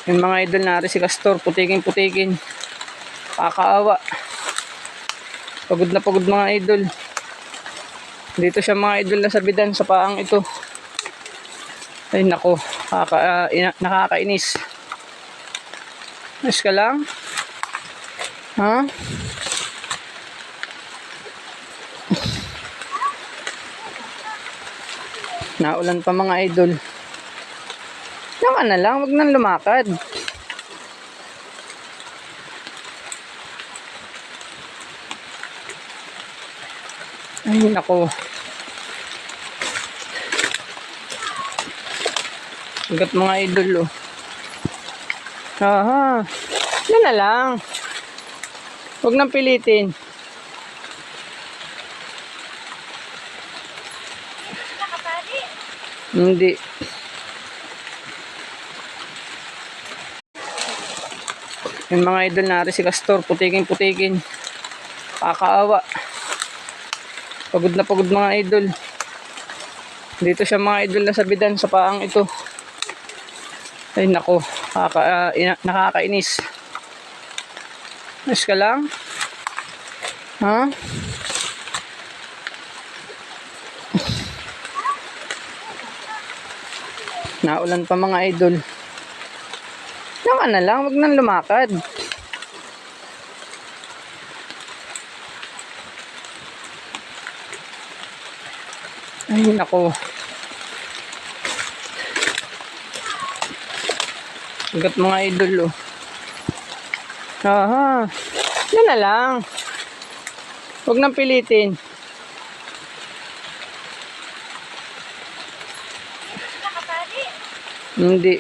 Yung mga idol natin si Castor, putikin. Kakaawa. Pagod na pagod mga idol. Dito siya mga idol na sabidan sa paang ito. Ay nako, nakakainis. Ayos ka lang? Ha? Naulan pa mga idol. Saka na lang, wag nang lumakad. Ay nako. Sigat mga idol oh. Aha. Yan na lang. Wag nang pilitin. Hindi. Yung mga idol natin si Castor, putikin. Kakaawa. Pagod na pagod mga idol. Dito siya mga idol na sabidan sa paang ito. Ay nako, nakakainis. Ayos ka lang? Ha? Naulan pa mga idol. Saka na lang, wag nang lumakad. Ay nako. Sigat mga idol oh. Aha. Yan na lang. Wag nang pilitin. Hindi.